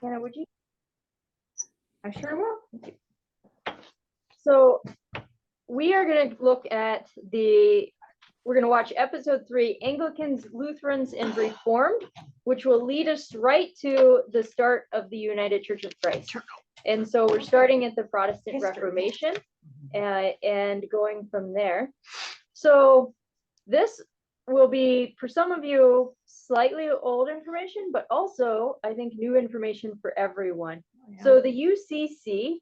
Hannah, would you? I sure will. Thank you. So we are going to look at we're going to watch episode 3, Anglicans, Lutherans, and Reformed, which will lead us right to the start of the United Church of Christ. And so we're starting at the Protestant Reformation and going from there. So this will be, for some of you, slightly old information, but also, I think, new information for everyone. So the UCC,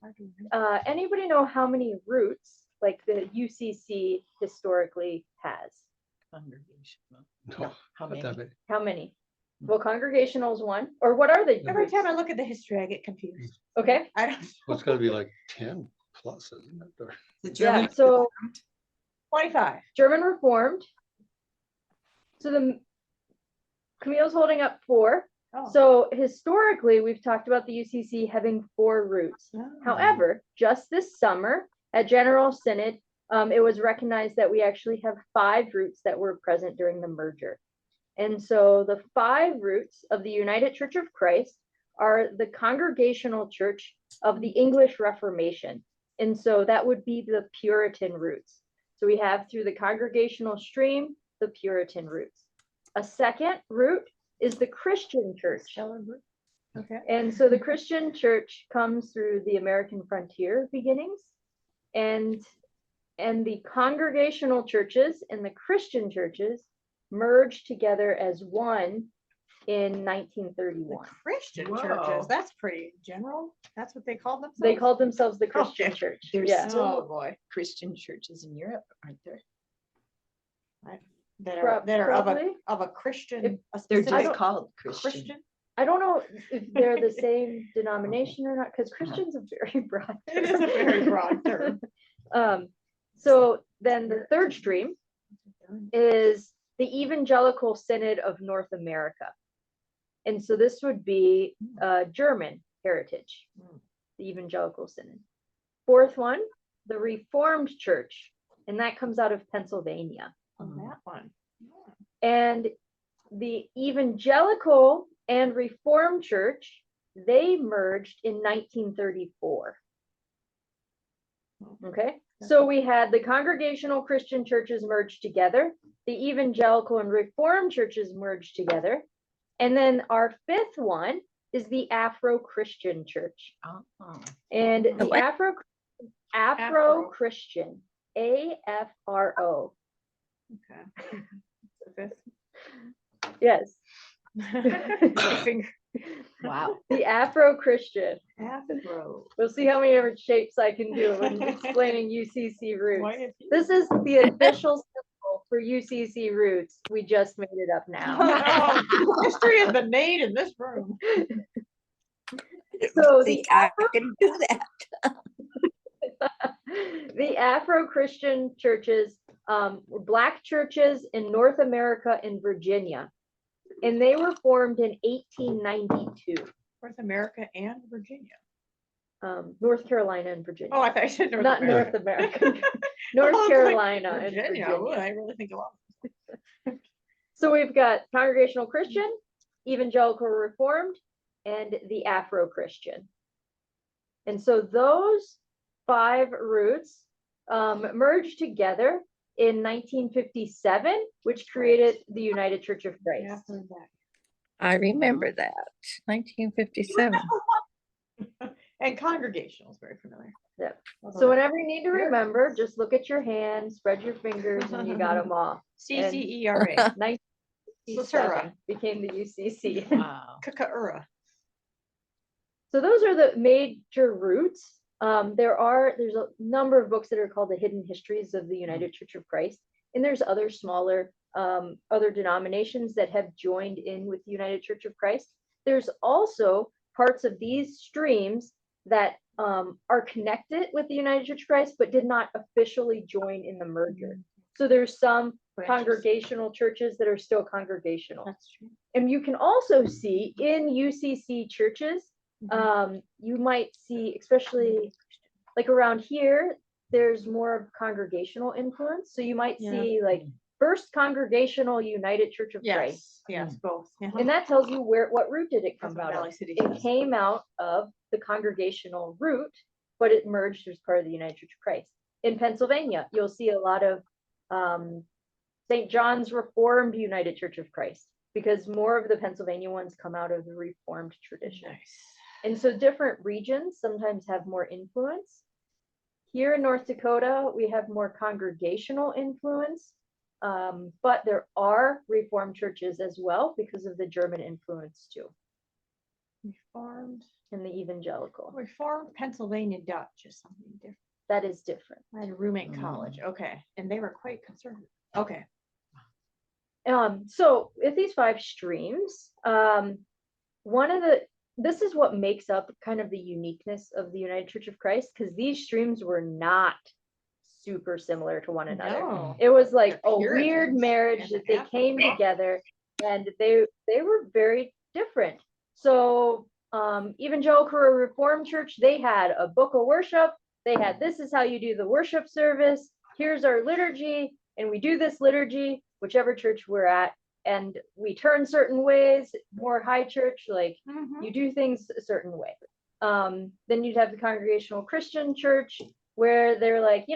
anybody know how many roots like the UCC historically has? Congregational. No, How not many? that many. How many? Well, congregational is one, or what are they? Every time I look at the history, I get confused. Okay, I don't. Well, it's gotta be like 10 plus, isn't it? Or- The yeah, German. so 25. German Reformed. So Camille's holding up 4. Oh. So historically, we've talked about the UCC having 4 roots. Oh. However, just this summer at General Synod, it was recognized that we actually have 5 roots that were present during the merger. And so the 5 roots of the United Church of Christ are the Congregational Church of the English Reformation. And so that would be the Puritan roots. So we have through the Congregational stream, the Puritan roots. A second root is the Christian Church. Okay. And so the Christian Church comes through the American frontier beginnings, and the congregational churches and the Christian churches merged together as one in The 1931. Christian Whoa. churches. That's pretty general. That's what they called themselves. They called themselves the Christian Okay. Church. There's Yeah. still Oh boy. Christian churches in Europe, aren't there? That are Probably. of a Christian. If a They're specific just called Christian. Christian. I don't know if they're the same denomination or not, because Christian's a very broad It is a very broad term. So then the third stream is the Evangelical Synod of North America. And so this would be German heritage, the Evangelical Synod. Fourth one, the Reformed Church, and that comes out of Pennsylvania. On that one. And the Evangelical and Reformed Church, they merged in 1934. Okay, so we had the Congregational Christian churches merged together, the Evangelical and Reformed churches merged together, and then our 5th one is the Afro-Christian Church. Oh. And the what? Afro-Christian, AFRO. Okay. The Yes, fifth. Finger. Wow. the Afro-Christian. Afro. We'll see how many different shapes I can do when explaining UCC roots. Why if you- This is the official symbol for UCC roots. We just made it up now. Oh, history has been made in this room. So the Think I can do that. the Afro-Christian churches were Black churches in North America and Virginia. And they were formed in 1892. North America and Virginia. North Carolina and Virginia. Oh, I thought you said North Not America. North America. I North was like, Carolina and Virginia. Virginia. Ooh, I really think a lot. So we've got Congregational Christian, Evangelical Reformed, and the Afro-Christian. And so those 5 roots merged together in 1957, which created the United Church of Christ. Yeah, I've heard that. I remember that, 1957. And congregational is very familiar. Yep. Also So that. whenever you need to remember, just look at your hands, spread your fingers, and you got them all. CCERA. 1957 became the UCC. Wow. Kakaura. So those are the major roots. There's a number of books that are called the Hidden Histories of the United Church of Christ, and there's other smaller other denominations that have joined in with the United Church of Christ. There's also parts of these streams that are connected with the United Church of Christ, but did not officially join in the merger. So there's some congregational churches that are still congregational. That's true. And you can also see in UCC churches, you might see, especially like around here, there's more of congregational influence. So you might Yeah. see like First Congregational United Church of Christ. Yes, both. And that tells you what root did it come That's what out Valley of? City It says. came out of the congregational root, but it merged as part of the United Church of Christ. In Pennsylvania, you'll see a lot of St. John's Reformed United Church of Christ, because more of the Pennsylvania ones come out of the Reformed tradition. Nice. And so different regions sometimes have more influence. Here in North Dakota, we have more congregational influence, but there are Reformed churches as well because of the German influence too, Reformed, and the evangelical. Reformed Pennsylvania Dutch is something different. That is different. I had a roommate in college. Okay. And they were quite conservative. Okay. So with these 5 streams, this is what makes up kind of the uniqueness of the United Church of Christ, because these streams were not super similar to one another. No. It was like They're a weird Puritans marriage and that they Catholics. came together, and they were very different. So Evangelical Reformed Church, they had a book of worship. They had, this is how you do the worship service. Here's our liturgy, and we do this liturgy, whichever church we're at, and we turn certain ways. More high church, like you do things a certain way. Then you'd have the Congregational Christian Church, where they're like,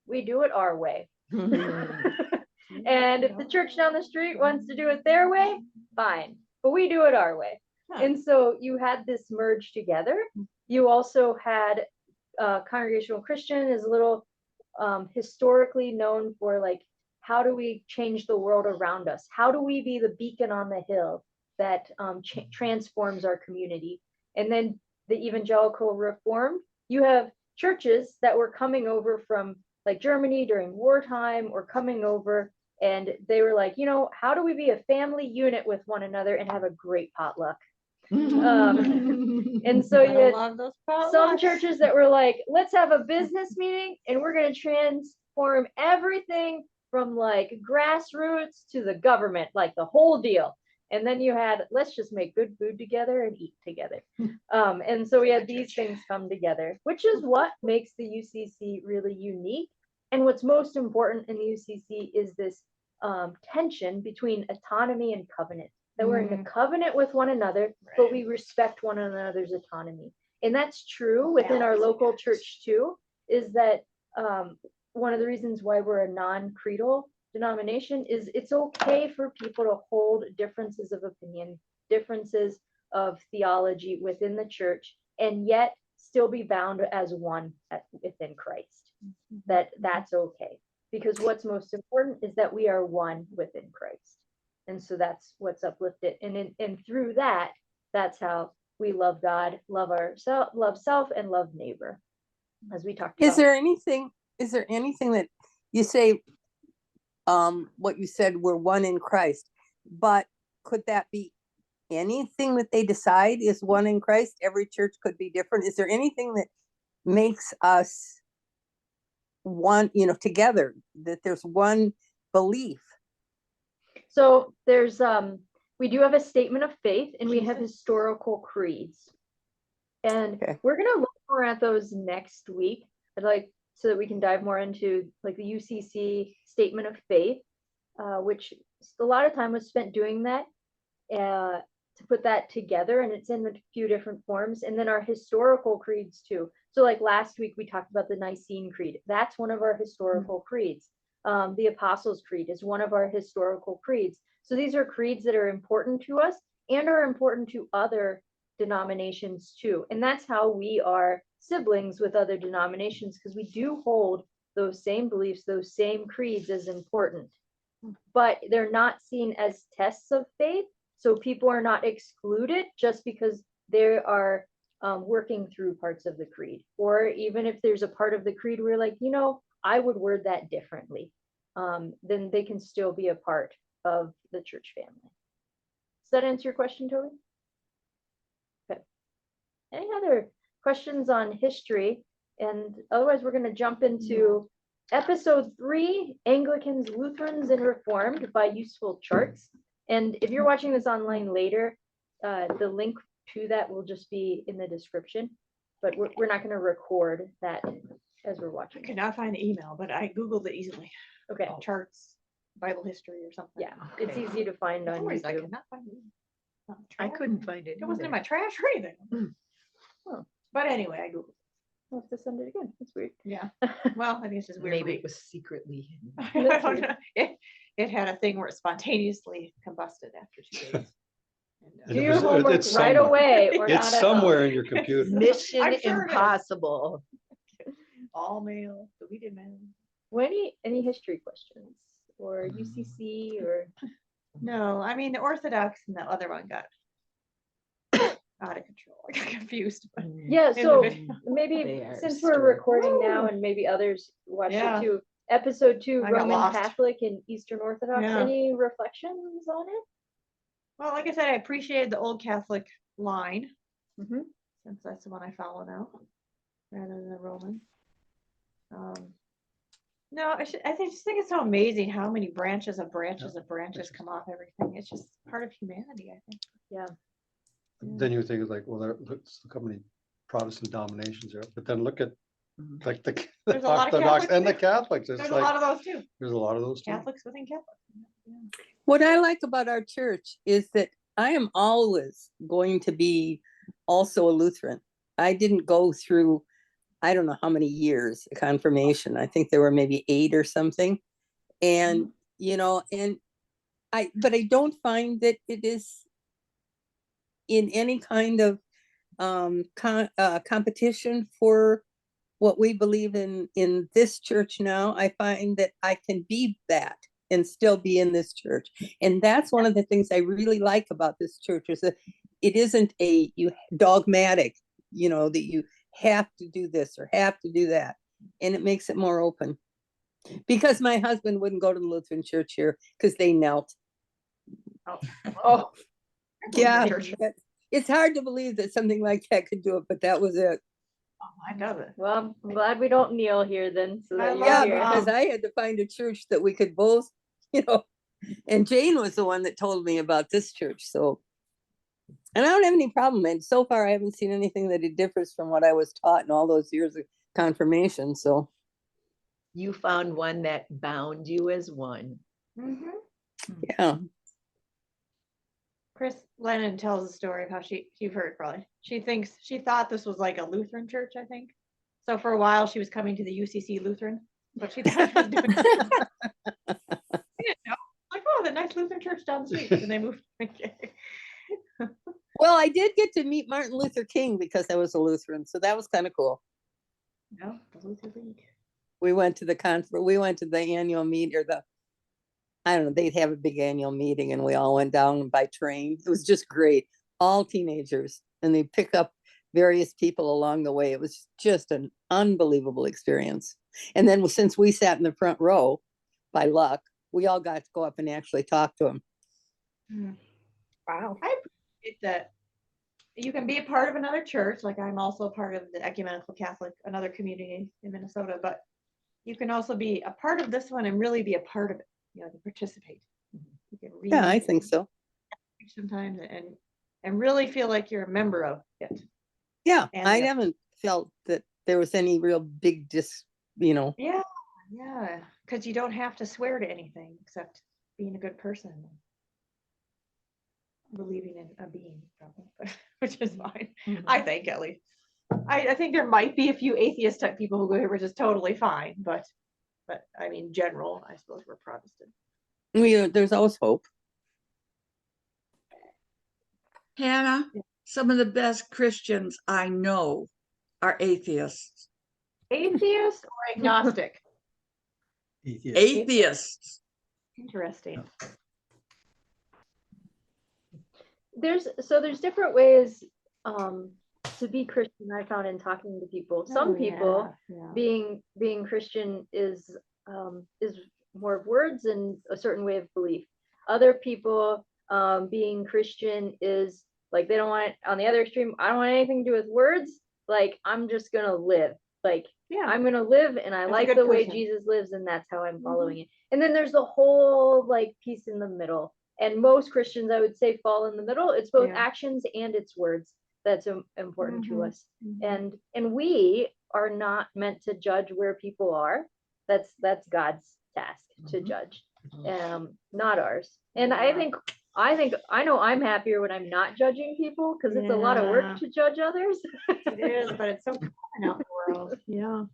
we do it our way. And if the church down the street wants to do it their way, fine, but we do it our way. Huh. And so you had this merge together. You also had Congregational Christian is a little historically known for, like, how do we change the world around us? How do we be the beacon on the hill that transforms our community? And then the Evangelical Reformed, you have churches that were coming over from like Germany during wartime, or coming over, and they were like, how do we be a family unit with one another and have a great potluck? And so you had love those some potlucks. churches that were like, let's have a business meeting and we're going to transform everything from like grassroots to the government, like the whole deal. And then you had, let's just make good food together and eat together. And so we had these things come together, which is what makes the UCC really unique. And what's most important in the UCC is this tension between autonomy and covenant, that we're in a covenant with one another, but we respect one another's autonomy. And that's true within our local church too, is that one of the reasons why we're a non-creedal denomination is it's okay for people to hold differences of opinion, differences of theology within the church, and yet still be bound as one within Christ. That's okay, because what's most important is that we are one within Christ. And so that's what's uplifted. And through that, that's how we love God, love ourselves, love self, and love neighbor, as we talked about. Is there anything that you say, what you said, we're one in Christ, but could that be anything that they decide is one in Christ? Every church could be different. Is there anything that makes us one, together, that there's one belief? So there's we do have a statement of faith, and we have historical creeds, and we're gonna look more at those next week. I'd like, so that we can dive more into like the UCC statement of faith, which a lot of time was spent doing that, to put that together, and it's in a few different forms. And then our historical creeds too. So like last week we talked about the Nicene Creed. That's one of our historical creeds. The Apostles' Creed is one of our historical creeds. So these are creeds that are important to us and are important to other denominations too. And that's how we are siblings with other denominations, because we do hold those same beliefs, those same creeds as important. But they're not seen as tests of faith. So people are not excluded just because they are working through parts of the creed. Or even if there's a part of the creed where like, I would word that differently, then they can still be a part of the church family. Does that answer your question, Toby? Okay. Any other questions on history? And otherwise, we're going to jump into episode 3, Anglicans, Lutherans, and Reformed by Useful Charts. And if you're watching this online later, the link to that will just be in the description, but we're not going to record that as we're I watching. could not find the email, but I Googled it easily. Okay. Charts. Bible history or something. Yeah, it's Okay. easy to find For on some reason I YouTube. cannot find it. Not in I trash. couldn't find it It wasn't in either. my trash or anything. Oh. But anyway, I Googled. I'll have to send it again. That's weird. Yeah. Well, I think it's just weird. Maybe link. it was secretly hidden. I don't know. It had a thing where it spontaneously combusted after 2 days. And Do it your was- homework it's right somewhere. away or not It's at all. somewhere in your computer. Mission I'm sure it is. impossible. All mail, deleted mail. Well, any history questions or UCC or No, I mean, the Orthodox and the other one got out of control. I got confused. but- yeah. in the So video. maybe They are since we're strict. recording now Woo! and maybe others watch Yeah. it too. Episode 2, I got Roman lost. Catholic and Eastern Orthodox. Yeah. Any reflections on it? Well, like I said, I appreciated the old Catholic line, Mhm. since that's the one I follow now, rather than the Roman. No, I just think it's so amazing how many branches of branches of branches come off everything. It's just part of humanity, I think. Yeah. Then you think like, well, look how many Protestant dominations there, are. But then look at Mhm. like the There's a lot of Orthodox Catholics and the too. Catholics. It's There's a lot like, of those too. there's a lot of those too. Catholics within Catholics. Yeah. What I like about our church is that I am always going to be also a Lutheran. I didn't go through, I don't know how many years of confirmation. I think there were maybe 8 or something. And, you know, but I don't find that it is in any kind of competition for what we believe in this church now. I find that I can be that and still be in this church. And that's one of the things I really like about this church is that it isn't dogmatic, you know, that you have to do this or have to do that. And it makes it more open. Because my husband wouldn't go to the Lutheran church here because they knelt. Oh, Yeah, Church. it's hard to believe that something like that could do it, but that was it. I know it. well, I'm glad we don't kneel here then. So I that love Yeah, you're here. because I had to find a church that we could both, you know, and Jane was the one that told me about this church, so. And I don't have any problem, and so far I haven't seen anything that it differs from what I was taught in all those years of confirmation, so. You found one that bound you as one. Mhm. Yeah, Chris Lennon tells a story of how you've heard it probably. She thought this was like a Lutheran church, I think. So for a while she was coming to the UCC Lutheran, but she thought she was doing. She didn't know. Like, oh, the nice Lutheran church down the street, and they moved. well, I did get to meet Martin Luther King because I was a Lutheran, so that was kind of cool. No, the Luther League. We went to the annual meet or I don't know, they'd have a big annual meeting and we all went down by train. It was just great. All teenagers, and they pick up various people along the way. It was just an unbelievable experience. And then since we sat in the front row, by luck, we all got to go up and actually talk to them. Wow. It's that you can be a part of another church, like I'm also a part of the Ecumenical Catholic, another community in Minnesota, but you can also be a part of this one and really be a part of it, you know, to participate. You can read Yeah, I think so. sometimes and really feel like you're a member of it. Yeah, And I the- haven't felt that there was any real big you know, Yeah, yeah, because you don't have to swear to anything except being a good person. And believing in a being, probably, which is fine. I think at least. I think there might be a few atheist type people who go here, which is totally fine, but I mean, general, I suppose we're Protestant. there's always hope. Hannah, some of the best Christians I know are atheists. Atheist or agnostic? Atheists. Interesting. There's different ways to be Christian. I found in talking to people. Some Oh, people yeah. being Christian is more of words and a certain way of belief. Other people being Christian is like they don't want on the other extreme. I don't want anything to do with words. Like I'm just gonna live. Like Yeah. I'm gonna live and I As a like good the way person. Jesus lives and that's how I'm Mhm. following it. And then there's the whole like piece in the middle. And most Christians, I would say, fall in the middle. It's both Yeah. actions and it's words that's important to Mhm. us. And we are not meant to judge where people are. That's God's task to Mhm. judge, Mhm. not ours. And I Yeah. think, I know I'm happier when I'm not judging people, because it's a lot of Yeah. work to judge others. It is, but it's so common out in the world. Yeah.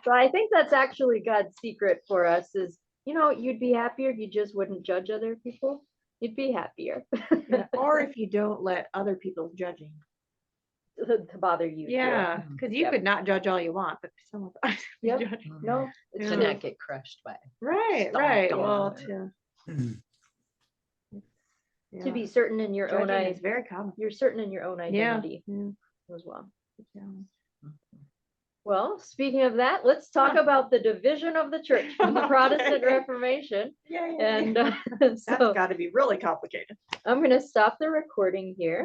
So I think that's actually God's secret for us is, you'd be happier if you just wouldn't judge other people. You'd be happier Yeah, or if you don't let other people's judging. to bother you. too. Yeah, because you Yep. could not judge all you want, but someone else be Yep. judging. No, it's Yeah. To true. not get crushed by. Right, Stomped right. on Well, or- To be certain in your own judging is eye, very common. you're certain in your own Yeah. identity Yeah. as well. Yeah. Well, speaking of that, let's talk about the division of the church from the Protestant Okay. Reformation. Yay. And That's so got to be really complicated. I'm going to stop the recording here.